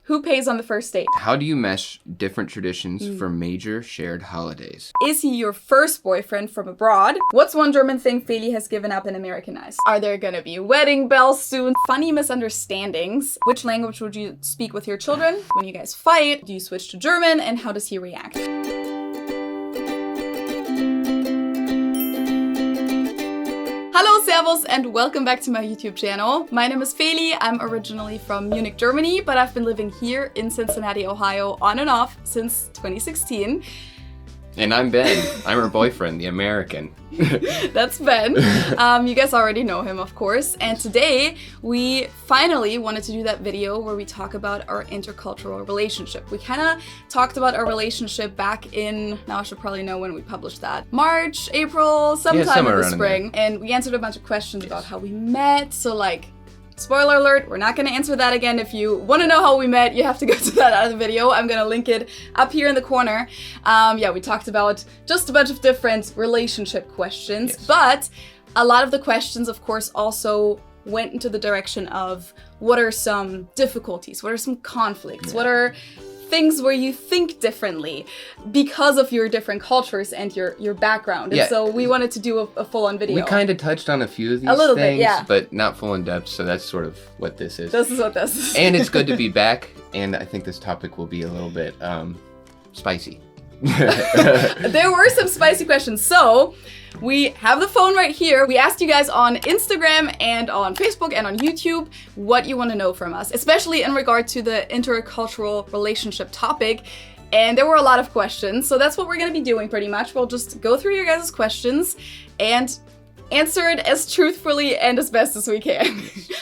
Who pays on the first date? How do you mesh different traditions for major shared holidays? Is he your first boyfriend from abroad? What's one German thing Feli has given up and Americanized? Are there gonna be wedding bells soon? Funny misunderstandings. Which language would you speak with your children? When you guys fight, do you switch to German? And how does he react? Hello, servus, and welcome back to my YouTube channel. My name is Feli. I'm originally from Munich, Germany, but I've been living here in Cincinnati, Ohio, on and off since 2016. And I'm Ben. I'm her boyfriend, the American. That's Ben. You guys already know him, of course. And today, we finally wanted to do that video where we talk about our intercultural relationship. We kind of talked about our relationship back in, now I should probably know when we published that, March, April, sometime in the spring. And we answered a bunch of questions about how we met. So like, spoiler alert, we're not going to answer that again. If you want to know how we met, you have to go to that other video. I'm going to link it up here in the corner. Yeah, we talked about just a bunch of different relationship questions, but a lot of the questions, of course, also went into the direction of what are some difficulties, what are some conflicts, what are things where you think differently because of your different cultures and your background. And so we wanted to do a full-on video. We kind of touched on a few of these things, but not full in depth, so that's sort of what this is. This is what this is. And it's good to be back, and I think this topic will be a little bit spicy. There were some spicy questions, so we have the phone right here. We asked you guys on Instagram and on Facebook and on YouTube what you want to know from us, especially in regard to the intercultural relationship topic. And there were a lot of questions, so that's what we're going to be doing pretty much. We'll just go through your guys' questions and answer it as truthfully and as best as we can.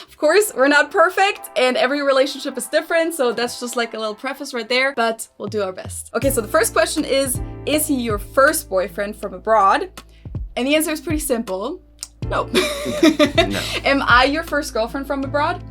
Of course, we're not perfect and every relationship is different, so that's just like a little preface right there, but we'll do our best. Okay, so the first question is he your first boyfriend from abroad? And the answer is pretty simple. No. No. Am I your first girlfriend from abroad?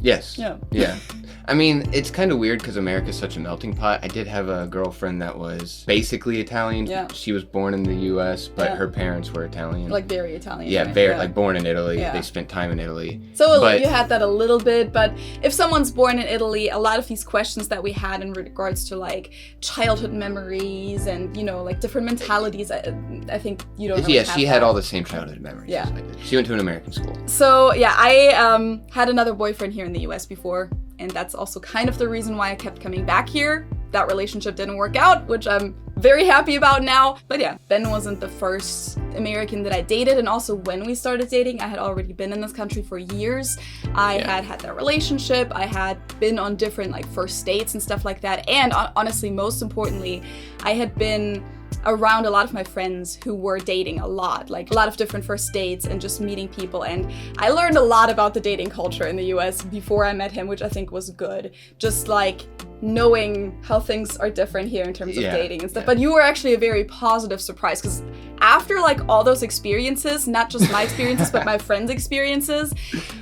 Yes. Yeah. Yeah. I mean, it's kind of weird because America's such a melting pot. I did have a girlfriend that was basically Italian. Yeah. She was born in the US, but her parents were Italian. Like very Italian. Yeah, right? very like born in Italy. Yeah. They spent time in Italy. So you had that a little bit, but if someone's born in Italy, a lot of these questions that we had in regards to like childhood memories and, you know, like different mentalities, I think you don't really have she that. had all the same childhood memories as I did. She went to an American school. So yeah, I had another boyfriend here in the US before, and that's also kind of the reason why I kept coming back here. That relationship didn't work out, which I'm very happy about now. But yeah, Ben wasn't the first American that I dated, and also when we started dating, I had already been in this country for years. I had that relationship, I had been on different like first dates and stuff like that, and honestly, most importantly, I had been around a lot of my friends who were dating a lot, like a lot of different first dates and just meeting people. And I learned a lot about the dating culture in the US before I met him, which I think was good. Just like knowing how things are different here in terms of dating and stuff. But you were actually a very positive surprise because after like all those experiences, not just my experiences, but my friends' experiences,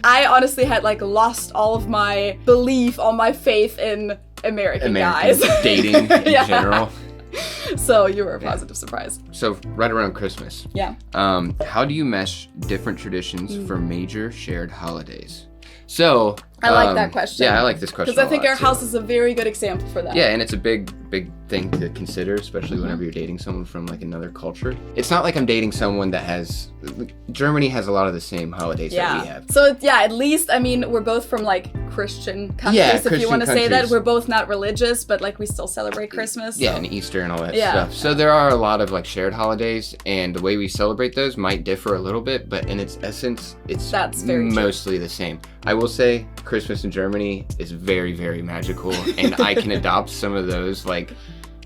I honestly had like lost all of my belief, all my faith in American guys. Dating in general. So you were a positive surprise. So right around Christmas. Yeah. How do you mesh different traditions for major shared holidays? So I like that question. Yeah, I like this question because I think our house is a very good example for that. Yeah, and it's a big thing to consider, especially whenever you're dating someone from like another culture. It's not like I'm dating someone that has, Germany has a lot of the same holidays that we have. So yeah, at least, I mean, we're both from like Christian countries, if you want to say that. We're both not religious, but like we still celebrate Christmas. Yeah, and Easter and all that stuff. So there are a lot of like shared holidays, and the way we celebrate those might differ a little bit, but in its essence, it's mostly the same. I will say Christmas in Germany is very, very magical, and I can adopt some of those like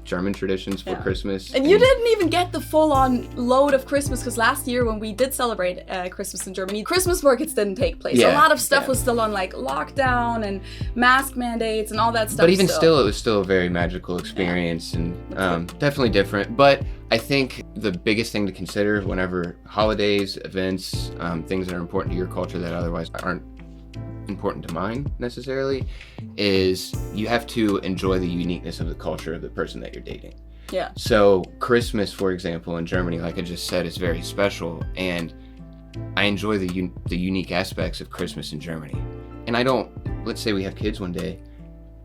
German traditions for Christmas. And you didn't even get the full-on load of Christmas, because last year when we did celebrate Christmas in Germany, Christmas markets didn't take place. A lot of stuff was still on like lockdown and mask mandates and all that stuff. But even still, it was still a very magical experience and definitely different. But I think the biggest thing to consider whenever holidays, events, things that are important to your culture that otherwise aren't important to mine necessarily, is you have to enjoy the uniqueness of the culture of the person that you're dating. Yeah. So Christmas, for example, in Germany, like I just said, is very special, and I enjoy the unique aspects of Christmas in Germany. And I don't, let's say we have kids one day,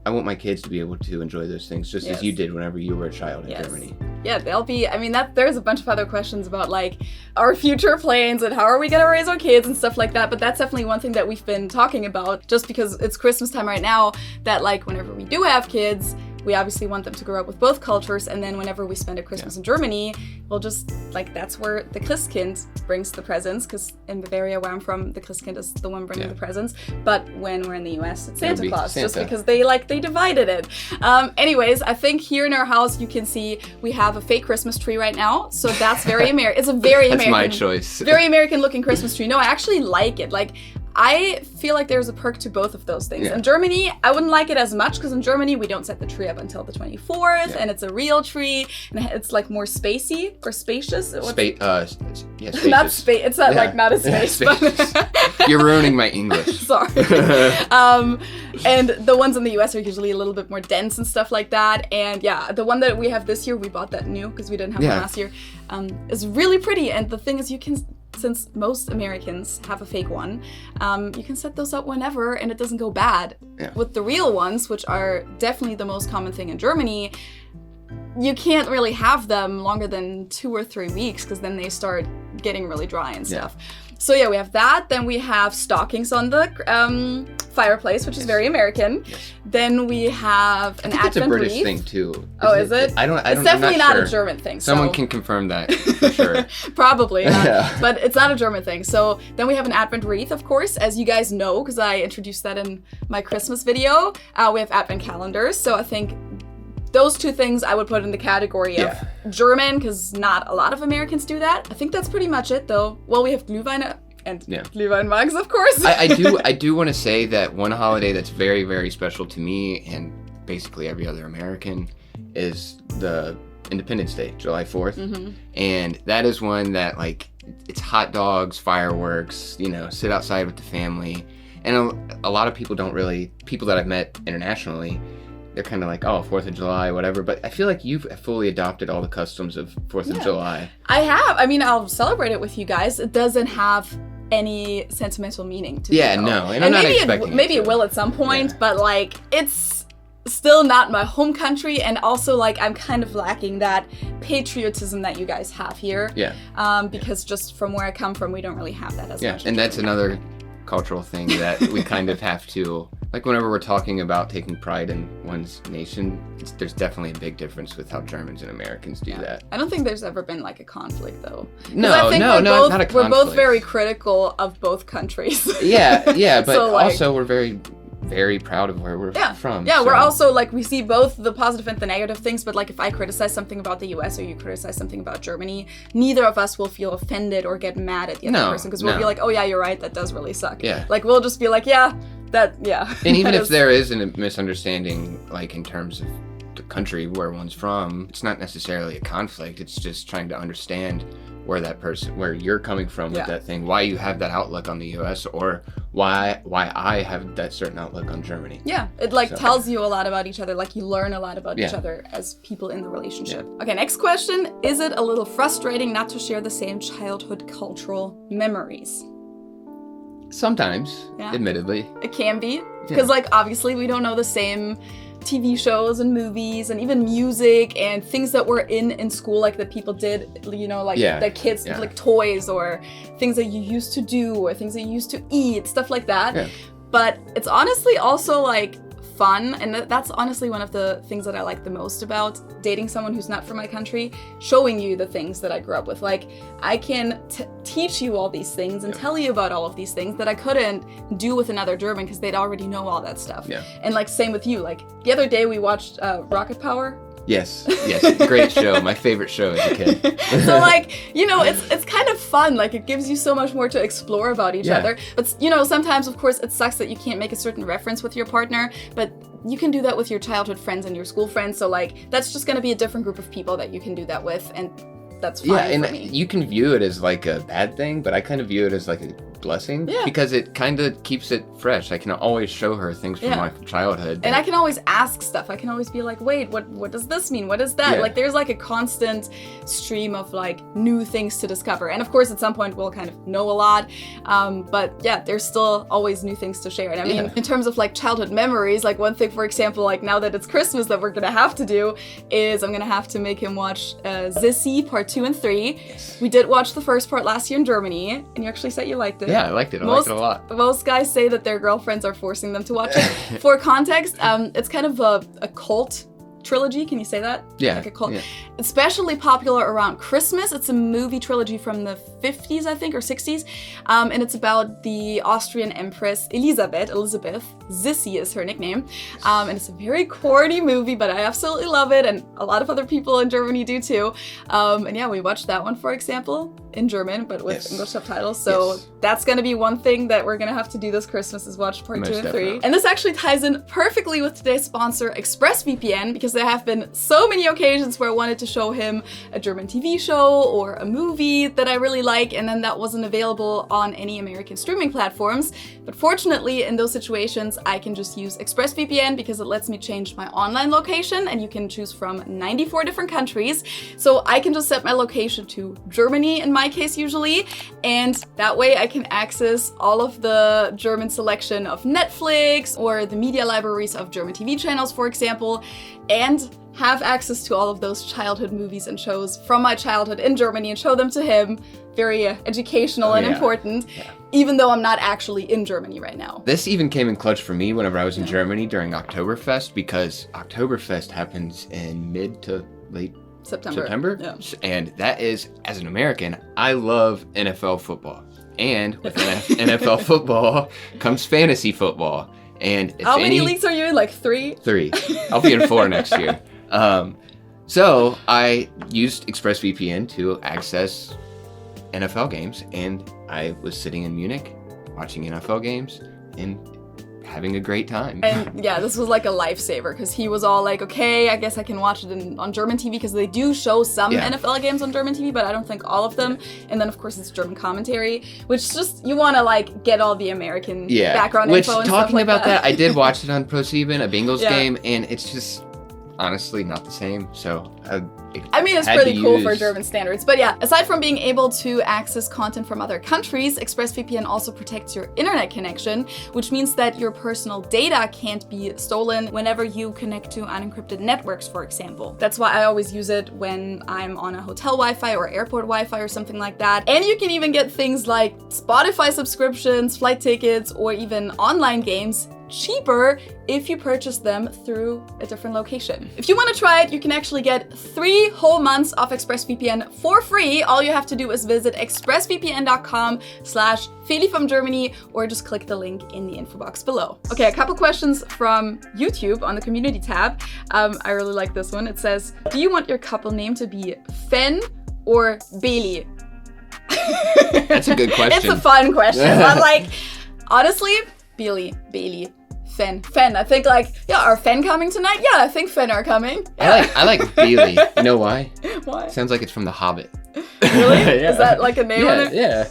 I want my kids to be able to enjoy those things just as you did whenever you were a child in Germany. Yeah, there's a bunch of other questions about like our future plans and how are we gonna raise our kids and stuff like that, but that's definitely one thing that we've been talking about just because it's Christmas time right now, that like whenever we do have kids, we obviously want them to grow up with both cultures, and then whenever we spend a Christmas in Germany, we'll just, like, that's where the Christkind brings the presents, because in Bavaria, where I'm from, the Christkind is the one bringing the presents, but when we're in the US, it's Santa Claus, just because they divided it. Anyways, I think here in our house, you can see we have a fake Christmas tree right now, so that's very American. It's a very American. That's my choice. Very American-looking Christmas tree. No, I actually like it. Like, I feel like there's a perk to both of those things. In Germany, I wouldn't like it as much because in Germany, we don't set the tree up until the 24th, and it's a real tree, and it's like more spacey or spacious. Spacious. Not space. It's not like not a space. But You're ruining my English. Sorry. And the ones in the US are usually a little bit more dense and stuff like that. And yeah, the one that we have this year, we bought that new because we didn't have one last year, is really pretty. And the thing is, you can, since most Americans have a fake one, you can set those up whenever and it doesn't go bad. With the real ones, which are definitely the most common thing in Germany, you can't really have them longer than 2 or 3 weeks because then they start getting really dry and stuff. So yeah, we have that. Then we have stockings on the fireplace, which is very American. Then we have an Advent it's a British wreath. Thing too. Is it? It's definitely not a German thing. Someone can confirm that for sure. Probably, but it's not a German thing. So then we have an Advent wreath, of course, as you guys know, because I introduced that in my Christmas video. We have Advent calendars. So I think those two things I would put in the category of German, because not a lot of Americans do that. I think that's pretty much it, though. Well, we have Glühwein and Glühwein mugs, of course. I do want to say that one holiday that's very, very special to me and basically every other American is the Independence Day, July 4th. And that is one that, like, it's hot dogs, fireworks, you know, sit outside with the family. And a lot of people people that I've met internationally, they're kind of like, oh, 4th of July, whatever. But I feel like you've fully adopted all the customs of 4th of July. I have. I mean, I'll celebrate it with you guys. It doesn't have any sentimental meaning to me. No. And I'm not expecting maybe it will at some point, but, like, it's still not my home country. And also, like, I'm kind of lacking that patriotism that you guys have here. Because just from where I come from, we don't really have that as much. And that's another cultural thing that we kind of have to, like, whenever we're talking about taking pride in one's nation, there's definitely a big difference with how Germans and Americans do that. I don't think there's ever been like a conflict though. Not a conflict. We're both very critical of both countries. But so, also we're very, very proud of where we're from. Yeah, we're also, like, we see both the positive and the negative things, but, like, if I criticize something about the US or you criticize something about Germany, neither of us will feel offended or get mad at the other person, because we'll be like, oh yeah, you're right, that does really suck. Like, we'll just be like, and even if there is a misunderstanding, like, in terms of the country where one's from, it's not necessarily a conflict, it's just trying to understand where you're coming from with that thing, why you have that outlook on the US, or why I have that certain outlook on Germany. It tells you a lot about each other, like you learn a lot about each other as people in the relationship. Okay, next question. Is it a little frustrating not to share the same childhood cultural memories? Sometimes, admittedly. It can be, because like obviously we don't know the same TV shows and movies and even music and things that were in school, like that people did, you know, like that kids like toys or things that you used to do or things that you used to eat, stuff like that. But it's honestly also like fun, and that's honestly one of the things that I like the most about dating someone who's not from my country, showing you the things that I grew up with. Like, I can teach you all these things and tell you about all of these things that I couldn't do with another German because they'd already know all that stuff. And like, same with you. Like, the other day we watched Rocket Power. Yes, great show. My favorite show as a kid. So like, you know, it's kind of fun. Like, it gives you so much more to explore about each other. But, you know, sometimes, of course, it sucks that you can't make a certain reference with your partner, but you can do that with your childhood friends and your school friends. So like, that's just going to be a different group of people that you can do that with, and that's fine for me. You can view it as like a bad thing, but I kind of view it as like a blessing because it kind of keeps it fresh. I can always show her things from my childhood. And I can always ask stuff. I can always be like, wait, what does this mean? What is that? Yeah. Like, there's like a constant stream of like new things to discover. And of course, at some point, we'll kind of know a lot. But yeah, there's still always new things to share. And I mean, in terms of like childhood memories, like one thing, for example, like now that it's Christmas that we're going to have to do is I'm going to have to make him watch Sissy Part 2 and 3. Yes. We did watch the first part last year in Germany, and you actually said you liked it. Yeah, I liked it. I liked it a lot. Most guys say that their girlfriends are forcing them to watch it. For context, it's kind of a cult trilogy. Can you say that? Yeah. Like a cult. Yeah. Especially popular around Christmas. It's a movie trilogy from the 50s, I think, or 60s. And it's about the Austrian Empress Elizabeth. Sissy is her nickname. And it's a very corny movie, but I absolutely love it. And a lot of other people in Germany do too. And yeah, we watched that one, for example, in German, but with English subtitles. So that's going to be one thing that we're going to have to do this Christmas is watch Part 2 and 3. And this actually ties in perfectly with today's sponsor, ExpressVPN, because there have been so many occasions where I wanted to show him a German TV show or a movie that I really like, and then that wasn't available on any American streaming platforms. But fortunately, in those situations, I can just use ExpressVPN because it lets me change my online location, and you can choose from 94 different countries. So I can just set my location to Germany in my case usually, and that way I can access all of the German selection of Netflix or the media libraries of German TV channels, for example, and have access to all of those childhood movies and shows from my childhood in Germany and show them to him. Very educational and important, even though I'm not actually in Germany right now. This even came in clutch for me whenever I was in Germany during Oktoberfest, because Oktoberfest happens in mid to late September. Yeah. And that is, as an American, I love NFL football. And with NFL football comes fantasy football. And if how many leagues are you in? Like 3? 3. I'll be in 4 next year. So I used ExpressVPN to access NFL games, and I was sitting in Munich watching NFL games and having a great time. And yeah, this was like a lifesaver because he was all like, okay, I guess I can watch it on German TV because they do show some NFL games on German TV, but I don't think all of them. And then of course it's German commentary, which just, you want to like get all the American background info and stuff like about that, I did watch it on ProSieben, a Bengals game, and it's just honestly not the same. So I mean, it's pretty cool for German standards. But yeah, aside from being able to access content from other countries, ExpressVPN also protects your internet connection, which means that your personal data can't be stolen whenever you connect to unencrypted networks, for example. That's why I always use it when I'm on a hotel Wi-Fi or airport Wi-Fi or something like that. And you can even get things like Spotify subscriptions, flight tickets, or even online games cheaper if you purchase them through a different location. If you want to try it, you can actually get 3 whole months of ExpressVPN for free. All you have to do is visit expressvpn.com/Feli from Germany, or just click the link in the info box below. Okay, a couple questions from YouTube on the community tab. I really like this one. It says, do you want your couple name to be Fen or Beli? That's a good question. It's a fun question. I'm like, honestly, Bailey, Fen. I think like, are Fen coming tonight? Yeah, I think Fen are coming. Yeah. I like Bailey. You know why? Why? Sounds like it's from The Hobbit. Really? Is that like a name on it? Yeah.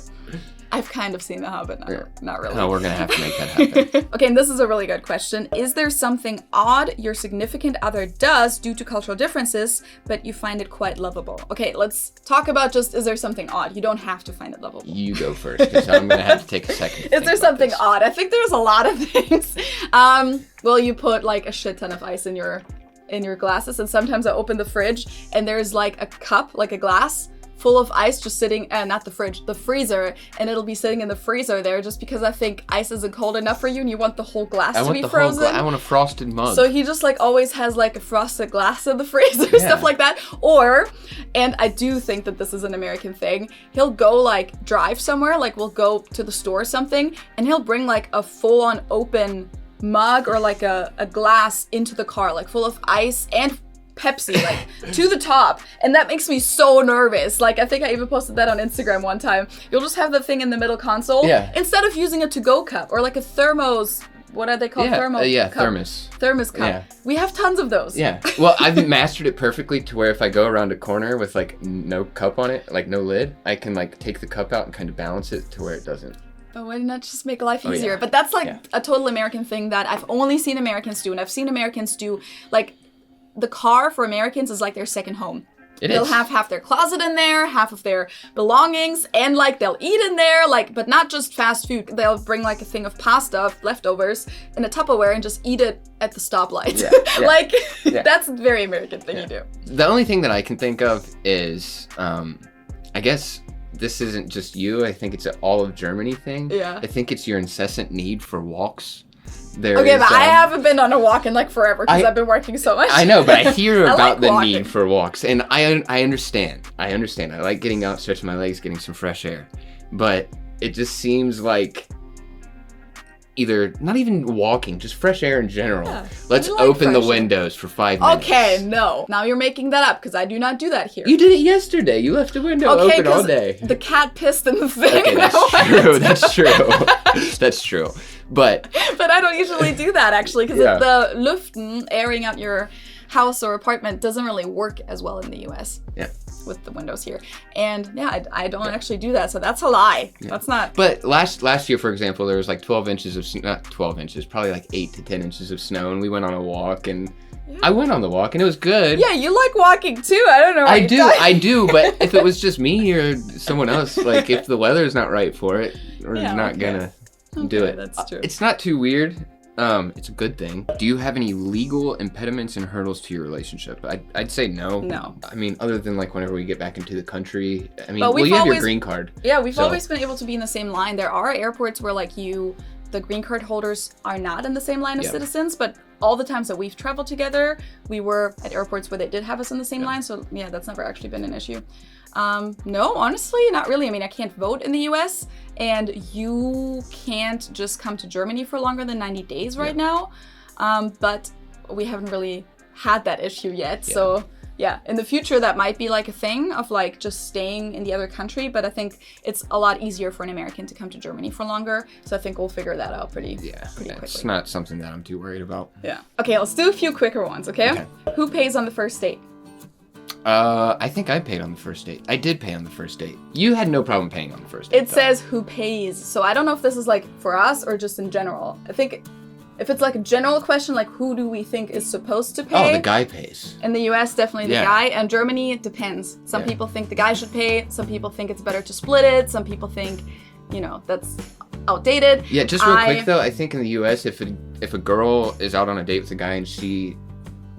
I've kind of seen The Hobbit, not really. No, we're gonna have to make that happen. Okay, and this is a really good question. Is there something odd your significant other does due to cultural differences, but you find it quite lovable? Okay, let's talk about just, is there something odd? You don't have to find it lovable. You go first, because I'm gonna have to take a second. Is there something odd? I think there's a lot of things. Well, you put like a shit ton of ice in your glasses, and sometimes I open the fridge and there's like a cup, like a glass, full of ice just sitting, not the fridge, the freezer, and it'll be sitting in the freezer there just because I think ice isn't cold enough for you and you want the whole glass to be frozen. I want a frosted mug. So he just like always has like a frosted glass in the freezer, stuff like that. And I do think that this is an American thing, he'll go like drive somewhere, like we'll go to the store or something, and he'll bring like a full-on open mug or like a glass into the car, like full of ice and Pepsi, like to the top, and that makes me so nervous. Like I think I even posted that on Instagram one time. You'll just have the thing in the middle console instead of using a to-go cup or like a thermos. What are they called? Thermos cup. Yeah. We have tons of those. Yeah. Well, I've mastered it perfectly to where if I go around a corner with like no cup on it, like no lid, I can like take the cup out and kind of balance it to where it doesn't But why not just make life Oh, easier? yeah. But that's like Yeah. a total American thing that I've only seen Americans do. And I've seen Americans do, like, the car for Americans is like their second home. They'll have half their closet in there, half of their belongings, and like they'll eat in there, like, but not just fast food. They'll bring like a thing of pasta, leftovers, in a Tupperware and just eat it at the stoplight. Yeah. Like, that's a very American thing you do. The only thing that I can think of is, I guess this isn't just you. I think it's an all of Germany thing. Yeah. I think it's your incessant need for walks. Okay, but I haven't been on a walk in like forever because I've been working so much. I know, but I hear I about like the walking. need for walks, and I understand. I like getting out, stretching my legs, getting some fresh air, but it just seems like either not even walking, just fresh air in general. Yeah, Let's like open the fresh air. windows for 5 minutes. Okay, no. Now you're making that up because I do not do that here. You did it yesterday. You left the window open all day. The cat pissed in the thing. Okay, that's true. That's true. But I don't usually do that actually because the luften, airing out your house or apartment, doesn't really work as well in the US. Yeah. With the windows here. And I don't actually do that, so that's a lie. Yeah. That's not. But last year, for example, there was like 12 inches of not 12 inches, probably like 8 to 10 inches of snow, and we went on a walk, and I went on the walk, and it was good. Yeah, you like walking too. I don't know. I do, but if it was just me or someone else, like if the weather's not right for it, we're not gonna do it. That's true. It's not too weird. It's a good thing. Do you have any legal impediments and hurdles to your relationship? I'd say no. No. I mean, other than like whenever we get back into the country. I mean, But you have your green card. Yeah, we've always been able to be in the same line. There are airports where like the green card holders are not in the same line as citizens, but all the times that we've traveled together, we were at airports where they did have us in the same line. So yeah, that's never actually been an issue. No, honestly, not really. I mean, I can't vote in the US, and you can't just come to Germany for longer than 90 days right now. But we haven't really had that issue yet. Yeah. So yeah, in the future, that might be like a thing of like just staying in the other country. But I think it's a lot easier for an American to come to Germany for longer. So I think we'll figure that out pretty quickly. It's not something that I'm too worried about. Yeah. Okay, let's do a few quicker ones, okay? Who pays on the first date? I think I paid on the first date. I did pay on the first date. You had no problem paying on the first date. It says who pays. So I don't know if this is like for us or just in general. I think if it's like a general question, like who do we think is supposed to pay? Oh, the guy pays. In the US, definitely the guy. And Germany, it depends. Some people think the guy should pay. Some people think it's better to split it. Some people think, that's outdated. Yeah, just real quick though, I think in the US, if a girl is out on a date with a guy and she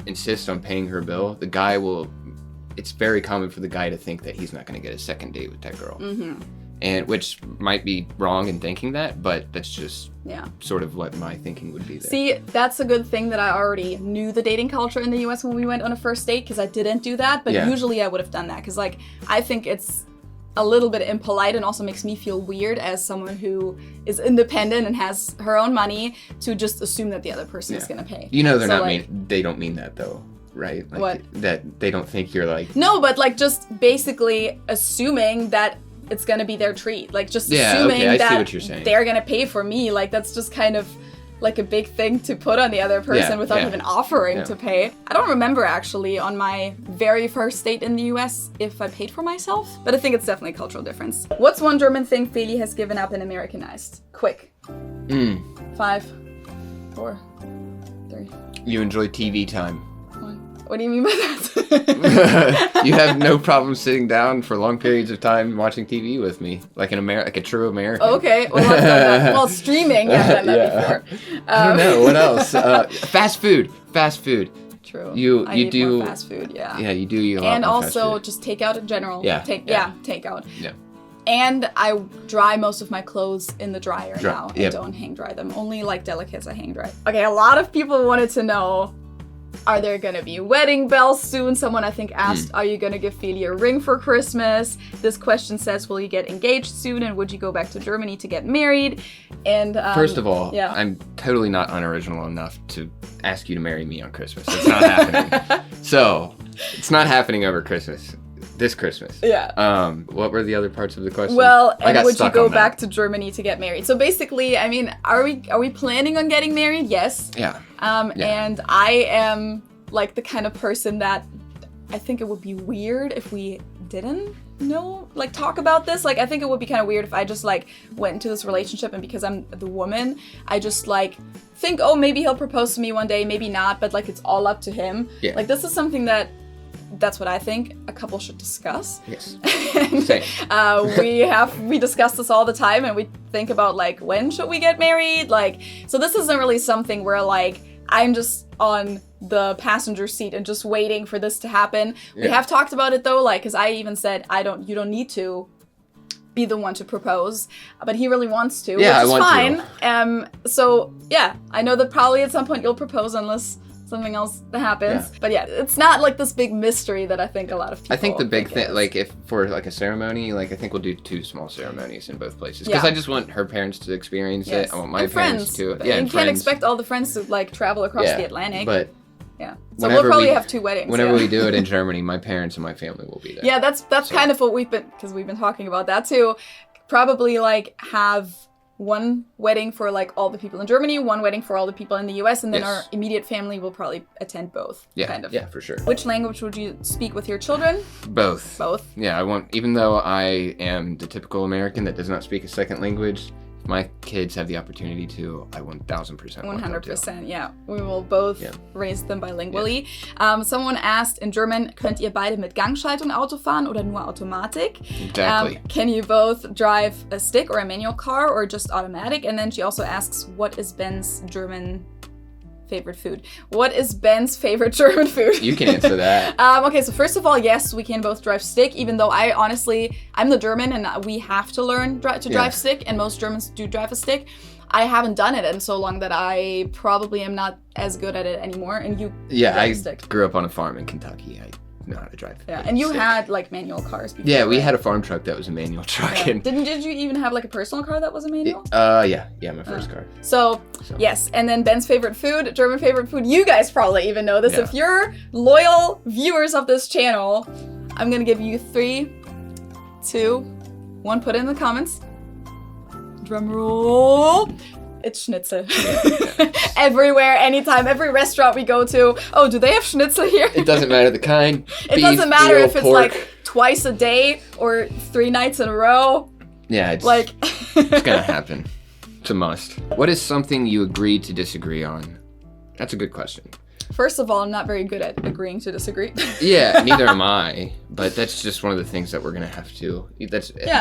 insists on paying her bill, the guy will. It's very common for the guy to think that he's not going to get a second date with that girl. Mm-hmm. And which might be wrong in thinking that, but that's just sort of what my thinking would be there. See, that's a good thing that I already knew the dating culture in the US when we went on a first date, because I didn't do that, but usually I would have done that, because like I think it's a little bit impolite and also makes me feel weird as someone who is independent and has her own money to just assume that the other person is going to pay. They don't mean that though. Right? Like, what? That they don't think you're like... No, but like just basically assuming that it's gonna be their treat. Like just assuming I that see what you're saying. They're gonna pay for me. Like that's just kind of like a big thing to put on the other person without even offering to pay. I don't remember actually on my very first date in the US if I paid for myself, but I think it's definitely a cultural difference. What's one German thing Feli has given up and Americanized? Quick. 5, 4, 3. You enjoy TV time. What do you mean by that? You have no problem sitting down for long periods of time watching TV with me, like like a true American. Okay, well, I've done that. Well, streaming, I've done that before. I don't know, what else? Fast food. True. You I need do more fast food, yeah. Yeah, you do eat a lot and more also fast food. just takeout in general. Takeout. Yeah. And I dry most of my clothes in the dryer now. Yep. I don't hang dry them. Only like delicates I hang dry. Okay, a lot of people wanted to know, are there gonna be wedding bells soon? Someone I think asked, are you gonna give Feli a ring for Christmas? This question says, will you get engaged soon? And would you go back to Germany to get married? And first of all, I'm totally not unoriginal enough to ask you to marry me on Christmas. It's not happening. So, it's not happening over Christmas. This Christmas. Yeah. What were the other parts of the question? Well, and would you go back to Germany to get married? So basically, I mean, are we planning on getting married? Yes. Yeah. And I am like the kind of person that I think it would be weird if we didn't talk about this. Like, I think it would be kind of weird if I just like went into this relationship and because I'm the woman, I just like think, oh, maybe he'll propose to me one day, maybe not, but like it's all up to him. Yeah. Like, this is something that's what I think a couple should discuss. Yes. And, we discuss this all the time, and we think about like, when should we get married? Like, so this isn't really something where like I'm just on the passenger seat and just waiting for this to happen. Yeah. We have talked about it though, like, because I even said you don't need to be the one to propose, but he really wants to, yeah, which is fine. To. So yeah, I know that probably at some point you'll propose unless something else happens. Yeah. But yeah, it's not like this big mystery that I think a lot of people I think the big thing, like if for like a ceremony, like I think we'll do 2 small ceremonies in both places. Because I just want her parents to experience it. I want my parents to. Yeah, you can't expect all the friends to like travel across the Atlantic. But yeah. So we'll probably have 2 weddings. Whenever we do it in Germany, my parents and my family will be there. Yeah, that's kind of what we've been talking about that too. Probably like have one wedding for like all the people in Germany, one wedding for all the people in the US, and then our immediate family will probably attend both. Yeah, kind of. Yeah, for sure. Which language would you speak with your children? Both. Both? Yeah, even though I am the typical American that does not speak a second language, if my kids have the opportunity to, I 1000% want them to. 100%, yeah. We will both raise them bilingually. Someone asked in German, könnt ihr beide mit Gangschaltung Auto fahren oder nur Automatik? Exactly. Can you both drive a stick or a manual car or just automatic? And then she also asks, what is Ben's German favorite food? What is Ben's favorite German food? You can answer that. Okay, so first of all, yes, we can both drive stick, even though I'm the German and we have to learn to drive stick, and most Germans do drive a stick. I haven't done it in so long that I probably am not as good at it anymore, and you I grew up on a farm in Kentucky. I know how to drive. Yeah, and you had like manual cars before. Yeah, we had a farm truck that was a manual truck. Yeah. Did you even have like a personal car that was a manual? Yeah, my first car. So yes, and then Ben's favorite food, German favorite food. You guys probably even know this. Yeah. If you're loyal viewers of this channel, I'm gonna give you 3, 2, 1. Put it in the comments. Drum roll. It's schnitzel. Everywhere, anytime, every restaurant we go to. Oh, do they have schnitzel here? It doesn't matter the kind. It doesn't matter if it's like twice a day or 3 nights in a row. Yeah, it's gonna happen. It's a must. What is something you agree to disagree on? That's a good question. First of all, I'm not very good at agreeing to disagree. Yeah, neither am I. But that's just one of the things that we're gonna have to.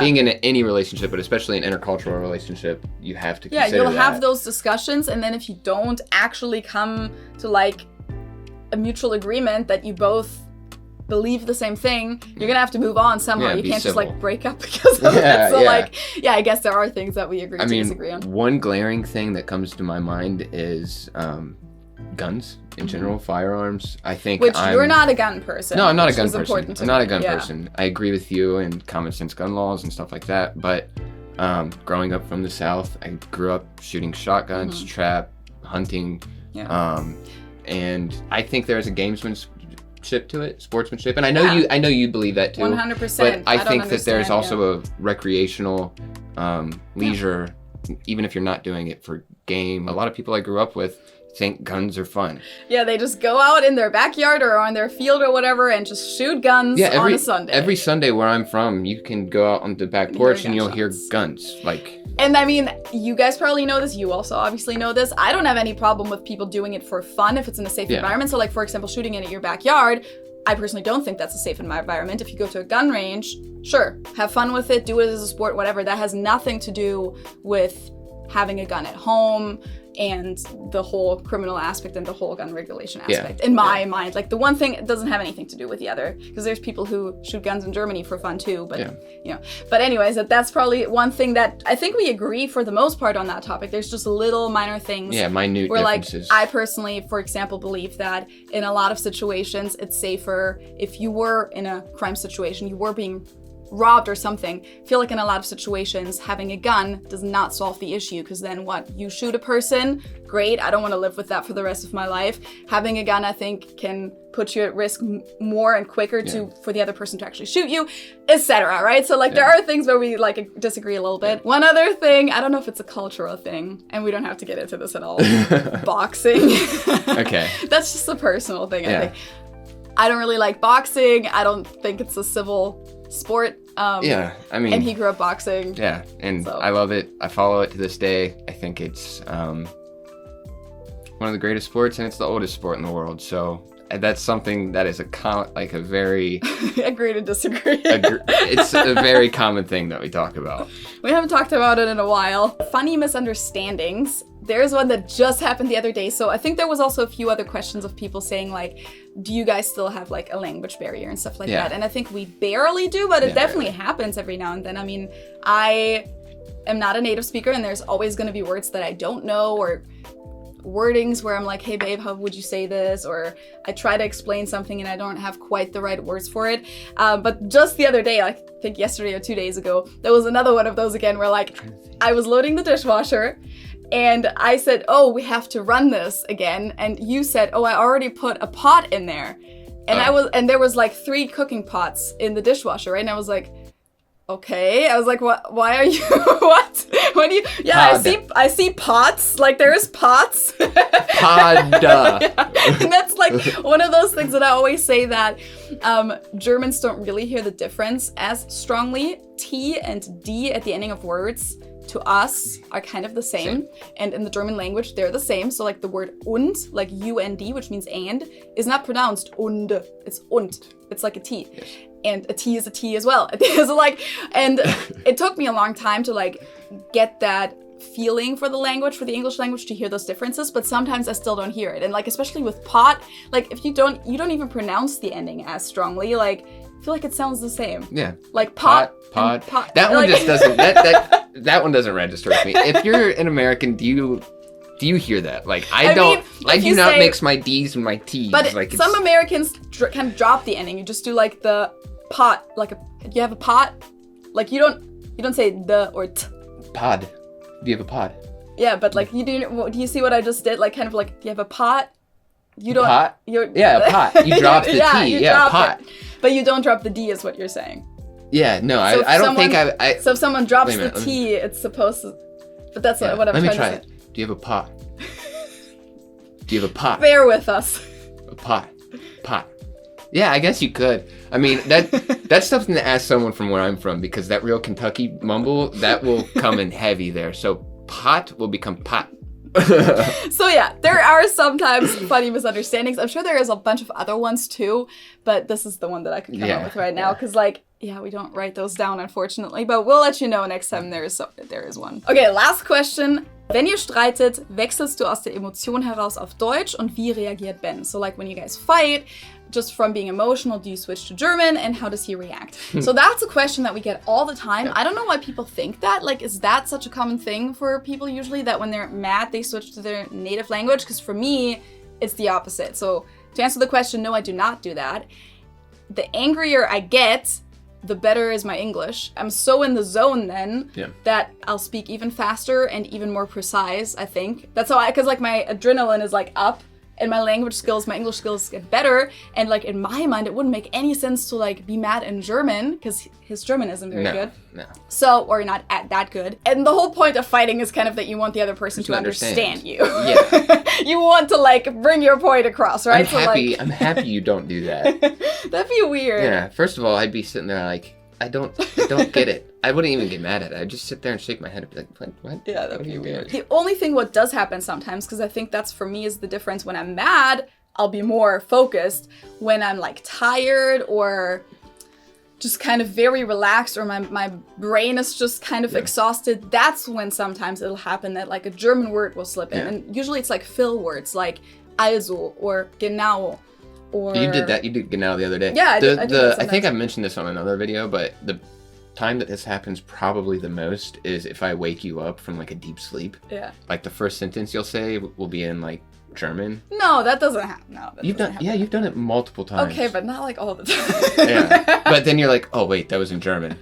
Being in any relationship, but especially an intercultural relationship, you have to consider that. Yeah, you'll have those discussions, and then if you don't actually come to like a mutual agreement that you both believe the same thing, you're gonna have to move on somehow. You can't just like break up because of it. So I guess there are things that we agree to disagree on. One glaring thing that comes to my mind is guns in general, firearms. I think you're not a gun person. No, I'm not a gun person. I'm not a gun person. I agree with you in common sense gun laws and stuff like that. But growing up from the South, I grew up shooting shotguns, trap, hunting, and I think there's a gamesmanship to it, sportsmanship. And I know you believe that too. 100%. But I think that there's also a recreational leisure, even if you're not doing it for game. A lot of people I grew up with think guns are fun. Yeah, they just go out in their backyard or on their field or whatever and just shoot guns on a Sunday. Every Sunday where I'm from, you can go out on the back porch and you'll hear guns. And I mean, you guys probably know this. You also obviously know this. I don't have any problem with people doing it for fun if it's in a safe environment. So like, for example, shooting it at your backyard, I personally don't think that's a safe environment. If you go to a gun range, sure, have fun with it, do it as a sport, whatever. That has nothing to do with having a gun at home and the whole criminal aspect and the whole gun regulation aspect. In my mind, like the one thing, it doesn't have anything to do with the other, because there's people who shoot guns in Germany for fun too, but but anyways, that's probably one thing that I think we agree for the most part on that topic. There's just little minor things. Yeah, minute where differences. Like I personally, for example, believe that in a lot of situations, it's safer if you were in a crime situation, you were being robbed or something. I feel like in a lot of situations, having a gun does not solve the issue, because then you shoot a person, great, I don't want to live with that for the rest of my life. Having a gun, I think, can put you at risk more and quicker for the other person to actually shoot you, etc. Right? So there are things where we disagree a little bit. One other thing, I don't know if it's a cultural thing, and we don't have to get into this at all. Boxing. Okay. That's just a personal thing, I think. I don't really like boxing. I don't think it's a civil sport. Yeah, I mean... And he grew up boxing. Yeah, and so. I love it. I follow it to this day. I think it's one of the greatest sports, and it's the oldest sport in the world. So that's something that is a very... Agree to disagree. It's a very common thing that we talk about. We haven't talked about it in a while. Funny misunderstandings. There's one that just happened the other day. So I think there was also a few other questions of people saying like, do you guys still have like a language barrier and stuff like that? And I think we barely do, but it definitely happens every now and then. I mean, I am not a native speaker, and there's always going to be words that I don't know, or wordings where I'm like, hey babe, how would you say this? Or I try to explain something and I don't have quite the right words for it. But just the other day, I think yesterday or 2 days ago, there was another one of those again where like, I was loading the dishwasher and I said, oh, we have to run this again. And you said, oh, I already put a pot in there. And and there was like 3 cooking pots in the dishwasher, right? And I was like, okay. I was like, what? Why are you, what? What do you, yeah, I see pots, like there is pots. Pod. Yeah. And that's like one of those things that I always say that Germans don't really hear the difference as strongly. T and D at the ending of words to us are kind of the same. And in the German language, they're the same. So like the word und, like U-N-D, which means and, is not pronounced und, it's und. It's like a T. Yes. And a T is a T as well. So like, and it took me a long time to like get that feeling for the language, for the English language, to hear those differences, but sometimes I still don't hear it. And like, especially with pot, like if you don't even pronounce the ending as strongly, like I feel like it sounds the same. Yeah. Like pot. That one just doesn't, that one doesn't register with me. If you're an American, do you hear that? Like, I do not mix my D's and my T's. But like some Americans kind of drop the ending. You just do like the pot, like you have a pot? Like you don't say the or t. Pod. Do you have a pod? Yeah, but like do you see what I just did? Like kind of like, do you have a pot? You don't. Pot? Yeah, a pot. You drop the T. Yeah, pot. It. But you don't drop the D is what you're saying. Yeah, no, so I don't think I... So if someone drops the T, it's supposed to... But that's what I'm trying to say. Let me try it. Do you have a pot? Do you have a pot? Bear with us. A pot. Pot. Yeah, I guess you could. I mean, that's something to ask someone from where I'm from, because that real Kentucky mumble, that will come in heavy there. So pot will become pot. So yeah, there are sometimes funny misunderstandings. I'm sure there is a bunch of other ones too, but this is the one that I could come up with right now, because like, yeah, we don't write those down, unfortunately, but we'll let you know next time there is one. Okay, last question. Wenn ihr streitet, wechselst du aus der Emotion heraus auf Deutsch, und wie reagiert Ben? So like when you guys fight, just from being emotional, do you switch to German, and how does he react? So that's a question that we get all the time. I don't know why people think that. Like, is that such a common thing for people usually, that when they're mad, they switch to their native language? Because for me, it's the opposite. So to answer the question, no, I do not do that. The angrier I get, the better is my English. I'm so in the zone then that I'll speak even faster and even more precise, I think. That's how because like my adrenaline is like up, and my language skills, my English skills get better. And like in my mind, it wouldn't make any sense to like be mad in German, because his German isn't very good. No. So, or not that good. And the whole point of fighting is kind of that you want the other person to understand you. Yeah. You want to like bring your point across, right? I'm happy you don't do that. That'd be weird. Yeah. First of all, I'd be sitting there like, I don't get it. I wouldn't even get mad at it. I'd just sit there and shake my head and be like, what? Yeah, that'd be weird. The only thing what does happen sometimes, because I think that's for me is the difference. When I'm mad, I'll be more focused. When I'm like tired or just kind of very relaxed, or my brain is just kind of exhausted, that's when sometimes it'll happen that like a German word will slip in. And usually it's like fill words like also or genau. Or... You did that. You did genau the other day. Yeah, I think I mentioned this on another video, but the time that this happens probably the most is if I wake you up from like a deep sleep. Yeah. Like the first sentence you'll say will be in like German. No, that doesn't happen. No, you've done it multiple times. Okay, but not like all the time. Yeah, but then you're like, oh wait, that was in German.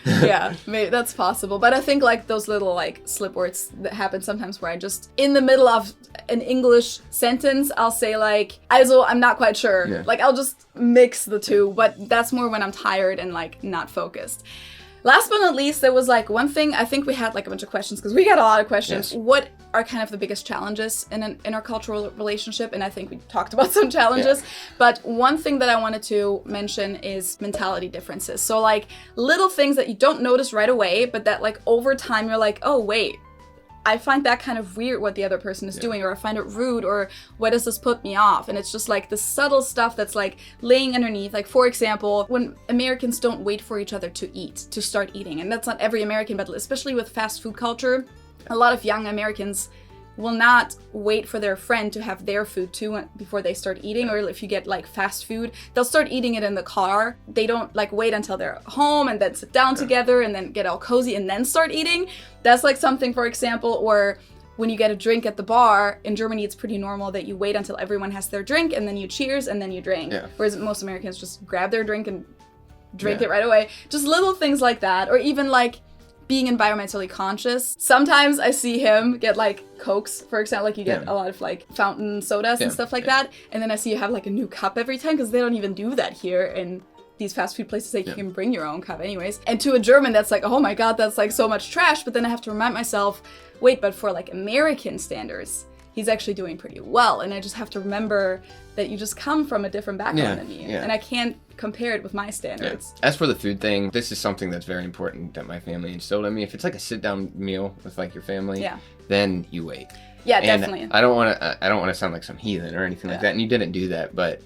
Yeah, maybe that's possible. But I think like those little like slip words that happen sometimes, where I just in the middle of an English sentence, I'll say like, also, I'm not quite sure. Yeah. Like I'll just mix the two, but that's more when I'm tired and like not focused. Last but not least, there was like one thing, I think we had like a bunch of questions because we got a lot of questions. Yes. What are kind of the biggest challenges in an intercultural relationship? And I think we talked about some challenges, but one thing that I wanted to mention is mentality differences. So like little things that you don't notice right away, but that like over time you're like, oh wait, I find that kind of weird what the other person is doing, or I find it rude, or why does this put me off? And it's just like the subtle stuff that's like laying underneath. Like for example, when Americans don't wait for each other to start eating, and that's not every American, but especially with fast food culture, a lot of young Americans will not wait for their friend to have their food too before they start eating. Or if you get like fast food, they'll start eating it in the car. They don't like wait until they're home and then sit down together and then get all cozy and then start eating. That's like something, for example. Or when you get a drink at the bar, in Germany it's pretty normal that you wait until everyone has their drink and then you cheers and then you drink. Whereas most Americans just grab their drink and drink it right away. Just little things like that. Or even like being environmentally conscious. Sometimes I see him get like Cokes, for example, like you get a lot of like fountain sodas and stuff like that. And then I see you have like a new cup every time, because they don't even do that here in these fast food places. Like you can bring your own cup anyways. And to a German, that's like, oh my God, that's like so much trash. But then I have to remind myself, wait, but for like American standards, he's actually doing pretty well. And I just have to remember that you just come from a different background than me. And I can't compare it with my standards. As for the food thing, this is something that's very important that my family instilled in me. If it's like a sit-down meal with like your family, then you wait. Yeah, and definitely. I don't want to sound like some heathen or anything like that. And you didn't do that, but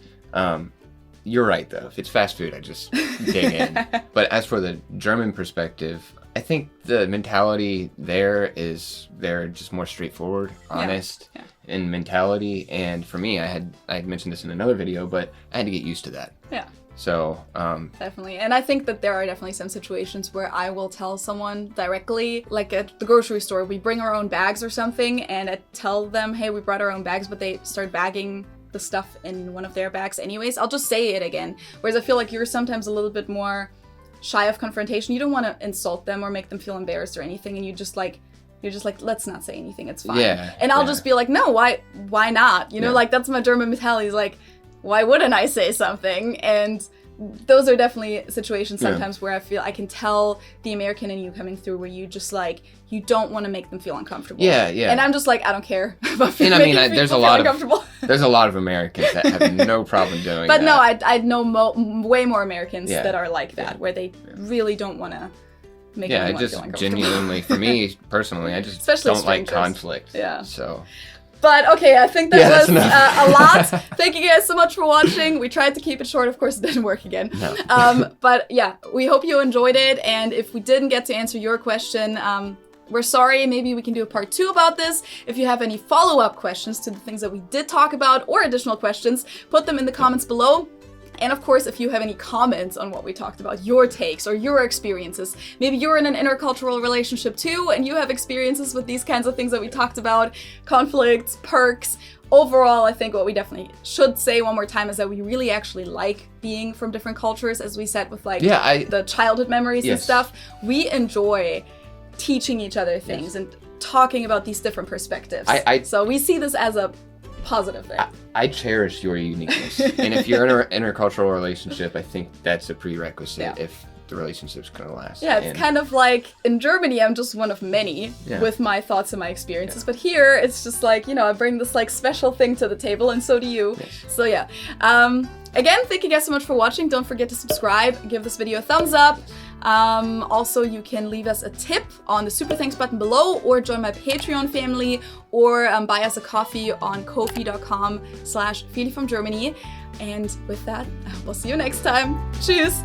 you're right though. If it's fast food, I just dig in. But as for the German perspective, I think the mentality there is they're just more straightforward, honest in mentality. And for me, I had mentioned this in another video, but I had to get used to that. Yeah. So definitely. And I think that there are definitely some situations where I will tell someone directly, like at the grocery store, we bring our own bags or something, and I tell them, hey, we brought our own bags, but they start bagging the stuff in one of their bags anyways. I'll just say it again. Whereas I feel like you're sometimes a little bit more shy of confrontation. You don't want to insult them or make them feel embarrassed or anything, and you're just like, let's not say anything, it's fine. And I'll just be like, no, why not? You know, like that's my German mentality, is like, why wouldn't I say something? And those are definitely situations sometimes where I feel I can tell the American in you coming through, where you just like, you don't want to make them feel uncomfortable. And I'm just like, I don't care about and I mean, there's a lot of Americans that have no problem doing but that. no, I know way more Americans that are like that, where they really don't want to make anyone feel uncomfortable. Genuinely, for me personally, I just especially don't like conflict. So. But okay, I think that was a lot. Thank you guys so much for watching. We tried to keep it short. Of course, it didn't work again. No. But yeah, we hope you enjoyed it. And if we didn't get to answer your question, we're sorry. Maybe we can do a part 2 about this. If you have any follow-up questions to the things that we did talk about, or additional questions, put them in the comments below. And of course, if you have any comments on what we talked about, your takes or your experiences, maybe you're in an intercultural relationship too, and you have experiences with these kinds of things that we talked about, conflicts, perks. Overall, I think what we definitely should say one more time is that we really actually like being from different cultures, as we said with like the childhood memories and stuff. We enjoy teaching each other things and talking about these different perspectives. So we see this as a positive thing. I cherish your uniqueness. And if you're in an intercultural relationship, I think that's a prerequisite if the relationship's gonna last. Yeah, it's kind of like in Germany, I'm just one of many with my thoughts and my experiences. But here, it's just like, you know, I bring this like special thing to the table, and so do you. So yeah. Again, thank you guys so much for watching. Don't forget to subscribe, give this video a thumbs up. Also, you can leave us a tip on the super thanks button below, or join my Patreon family, or buy us a coffee on ko-fi.com/Feli from Germany. And with that, we'll see you next time. Tschüss!